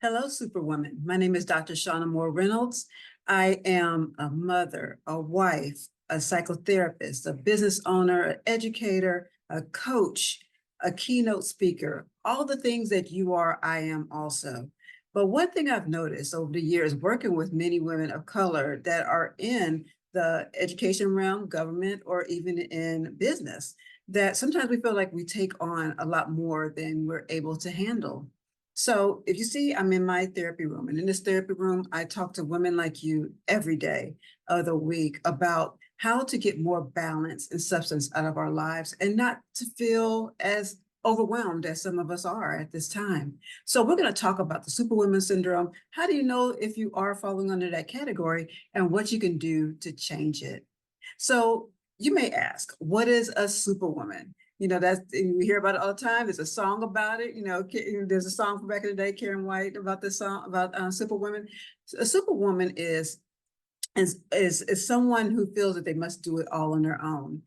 Hello, Superwoman. My name is Dr. Shauna Moore Reynolds. I am a mother, a wife, a psychotherapist, a business owner, an educator, a coach, a keynote speaker. All the things that you are, I am also. But one thing I've noticed over the years working with many women of color that are in the education realm, government, or even in business, that sometimes we feel like we take on a lot more than we're able to handle. So if you see, I'm in my therapy room, and in this therapy room, I talk to women like you every day of the week about how to get more balance and substance out of our lives and not to feel as overwhelmed as some of us are at this time. So we're going to talk about the Superwoman Syndrome. How do you know if you are falling under that category and what you can do to change it? So you may ask, what is a superwoman? That's, we hear about it all the time. There's a song about it. There's a song from back in the day, Karen White, about this song about Superwoman. A superwoman is someone who feels that they must do it all on their own.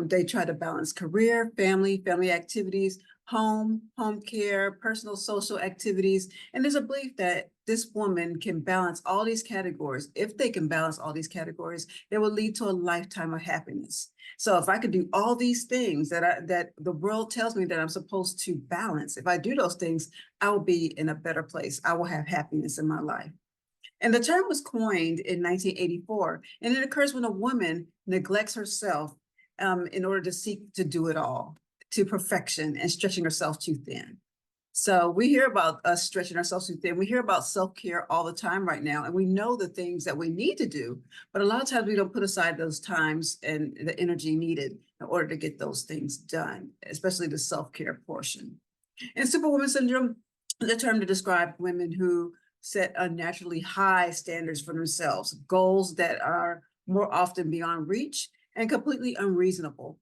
They try to balance career, family activities, home care, personal social activities. And there's a belief that this woman can balance all these categories. If they can balance all these categories, it will lead to a lifetime of happiness. So if I could do all these things that the world tells me that I'm supposed to balance, if I do those things, I will be in a better place. I will have happiness in my life. And the term was coined in 1984, and it occurs when a woman neglects herself in order to seek to do it all to perfection and stretching herself too thin. So we hear about us stretching ourselves too thin. We hear about self-care all the time right now, and we know the things that we need to do, but a lot of times we don't put aside those times and the energy needed in order to get those things done, especially the self-care portion. And Superwoman Syndrome is a term to describe women who set unnaturally high standards for themselves, goals that are more often beyond reach and completely unreasonable.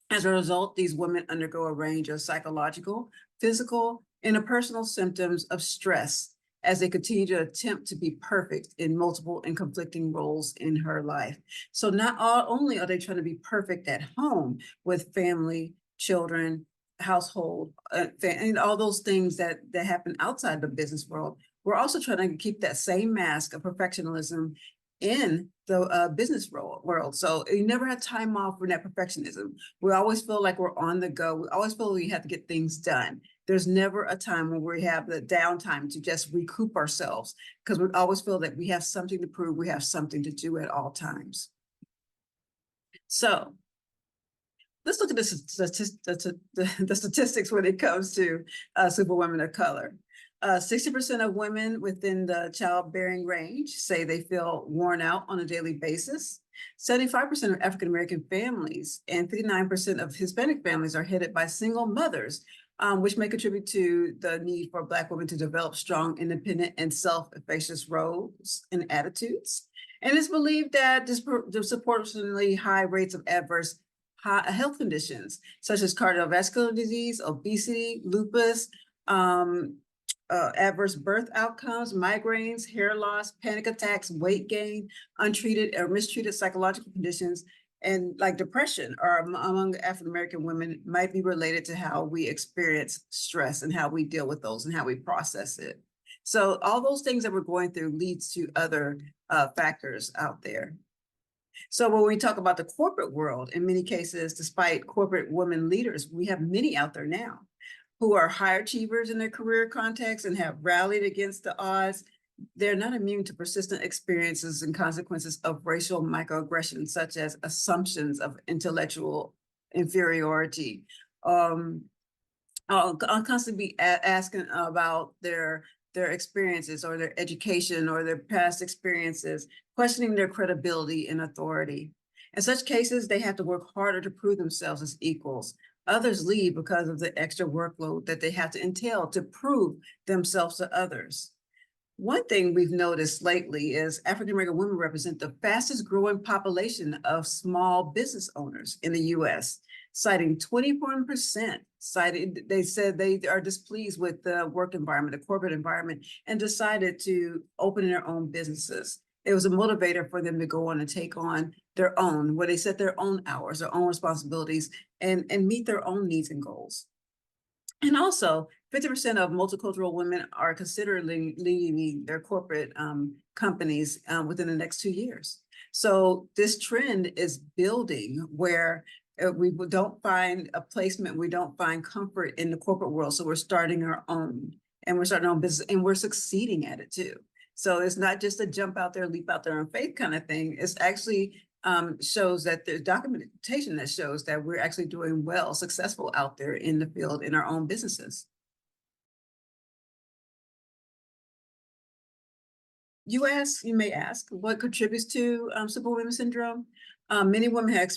As a result, these women undergo a range of psychological, physical, interpersonal symptoms of stress as they continue to attempt to be perfect in multiple and conflicting roles in her life. So not only are they trying to be perfect at home with family, children, household, and all those things that happen outside the business world, we're also trying to keep that same mask of perfectionism in the business world. So you never have time off for that perfectionism. We always feel like we're on the go. We always feel we have to get things done. There's never a time when we have the downtime to just recoup ourselves, because we always feel that we have something to prove, we have something to do at all times. So let's look at the statistics when it comes to superwomen of color. 60% of women within the childbearing range say they feel worn out on a daily basis. 75% of African-American families and 59% of Hispanic families are headed by single mothers, which may contribute to the need for Black women to develop strong, independent, and self-efficacious roles and attitudes. And it's believed that disproportionately high rates of adverse health conditions, such as cardiovascular disease, obesity, lupus, adverse birth outcomes, migraines, hair loss, panic attacks, weight gain, untreated or mistreated psychological conditions, and like depression are among African-American women might be related to how we experience stress and how we deal with those and how we process it. So all those things that we're going through leads to other factors out there. So when we talk about the corporate world, in many cases, despite corporate women leaders, we have many out there now who are high achievers in their career context and have rallied against the odds. They're not immune to persistent experiences and consequences of racial microaggressions, such as assumptions of intellectual inferiority. I'll constantly be asking about their experiences or their education or their past experiences, questioning their credibility and authority. In such cases, they have to work harder to prove themselves as equals. Others leave because of the extra workload that they have to entail to prove themselves to others. One thing we've noticed lately is African-American women represent the fastest growing population of small business owners in the US, citing 21%. They said they are displeased with the work environment, the corporate environment, and decided to open their own businesses. It was a motivator for them to go on and take on their own, where they set their own hours, their own responsibilities, and meet their own needs and goals. And also, 50% of multicultural women are considered leading their corporate companies within the next 2 years. So this trend is building where we don't find a placement, we don't find comfort in the corporate world. So we're starting our own, and we're starting our own business, and we're succeeding at it too. So it's not just a jump out there, leap out there on faith kind of thing. It's actually shows that there's documentation that shows that we're actually doing well, successful out there in the field in our own businesses. You may ask, what contributes to Superwoman Syndrome? Many women have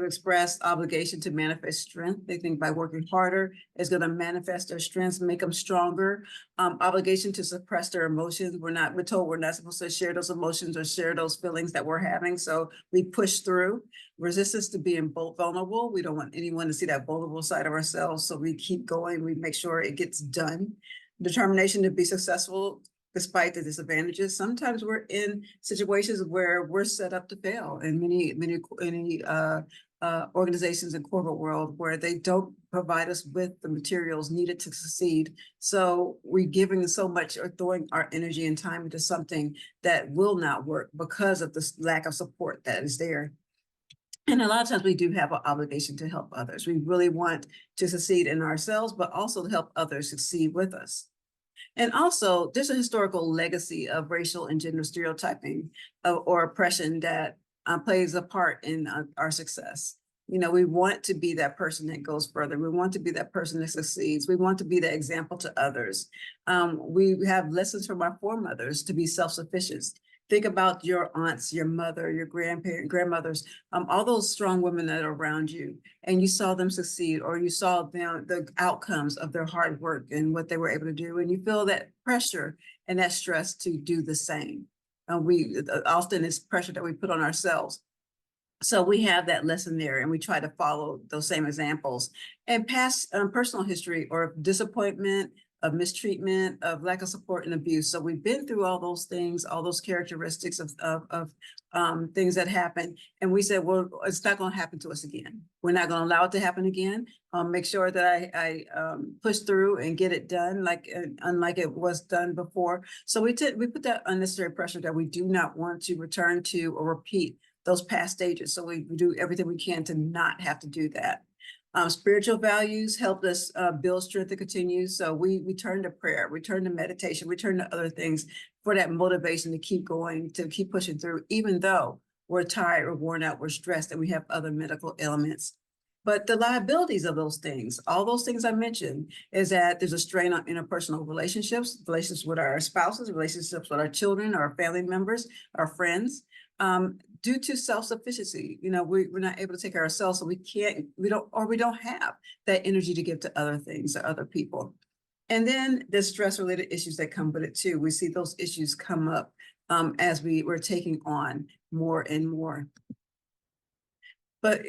expressed obligation to manifest strength. They think by working harder, it's going to manifest their strengths, make them stronger. Obligation to suppress their emotions. We're told we're not supposed to share those emotions or share those feelings that we're having. So we push through. Resistance to being vulnerable. We don't want anyone to see that vulnerable side of ourselves. So we keep going. We make sure it gets done. Determination to be successful despite the disadvantages. Sometimes we're in situations where we're set up to fail, and many organizations in corporate world where they don't provide us with the materials needed to succeed. So we're giving so much or throwing our energy and time into something that will not work because of the lack of support that is there. And a lot of times we do have an obligation to help others. We really want to succeed in ourselves, but also to help others succeed with us. And also, there's a historical legacy of racial and gender stereotyping or oppression that plays a part in our success. We want to be that person that goes further. We want to be that person that succeeds. We want to be that example to others. We have lessons from our foremothers to be self-sufficient. Think about your aunts, your mother, your grandmothers, all those strong women that are around you, and you saw them succeed, or you saw the outcomes of their hard work and what they were able to do, and you feel that pressure and that stress to do the same. Often it's pressure that we put on ourselves. So we have that lesson there, and we try to follow those same examples. And past personal history or disappointment, of mistreatment, of lack of support and abuse. So we've been through all those things, all those characteristics of things that happen. And we said, well, it's not going to happen to us again. We're not going to allow it to happen again. Make sure that I push through and get it done, unlike it was done before. So we put that unnecessary pressure that we do not want to return to or repeat those past stages. So we do everything we can to not have to do that. Spiritual values helped us build strength to continue. So we turn to prayer, we turn to meditation, we turn to other things for that motivation to keep going, to keep pushing through, even though we're tired or worn out, we're stressed, and we have other medical ailments. But the liabilities of those things, all those things I mentioned, is that there's a strain on interpersonal relationships with our spouses, relationships with our children, our family members, our friends. Due to self-sufficiency, we're not able to take care of ourselves, so we don't have that energy to give to other things or other people. And then the stress-related issues that come with it too. We see those issues come up as we're taking on more and more. But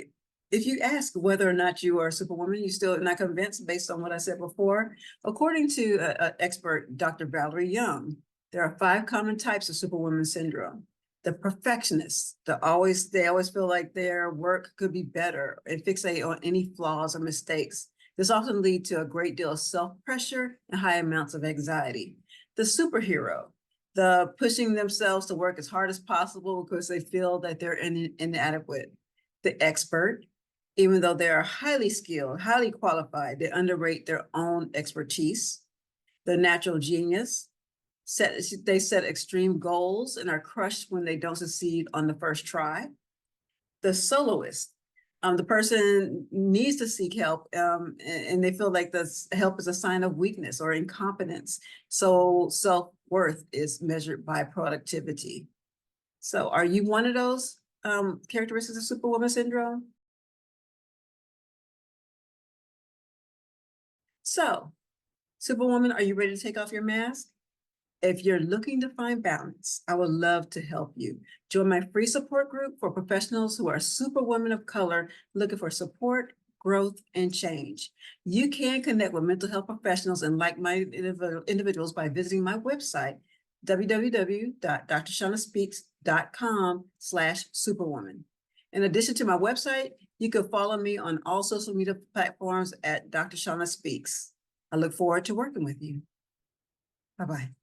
if you ask whether or not you are a superwoman, you're still not convinced based on what I said before. According to an expert, Dr. Valerie Young, there are 5 common types of Superwoman Syndrome. The perfectionists, they always feel like their work could be better and fixate on any flaws or mistakes. This often leads to a great deal of self-pressure and high amounts of anxiety. The superhero, the pushing themselves to work as hard as possible because they feel that they're inadequate. The expert, even though they are highly skilled, highly qualified, they underrate their own expertise. The natural genius, they set extreme goals and are crushed when they don't succeed on the first try. The soloist, the person needs to seek help and they feel like this help is a sign of weakness or incompetence. So self-worth is measured by productivity. So are you one of those characteristics of Superwoman Syndrome? So, Superwoman, are you ready to take off your mask? If you're looking to find balance, I would love to help you. Join my free support group for professionals who are superwomen of color looking for support, growth, and change. You can connect with mental health professionals and like-minded individuals by visiting my website, www.drshaunaspeaks.com/superwoman. In addition to my website, you can follow me on all social media platforms at Dr. Shauna Speaks. I look forward to working with you. Bye-bye.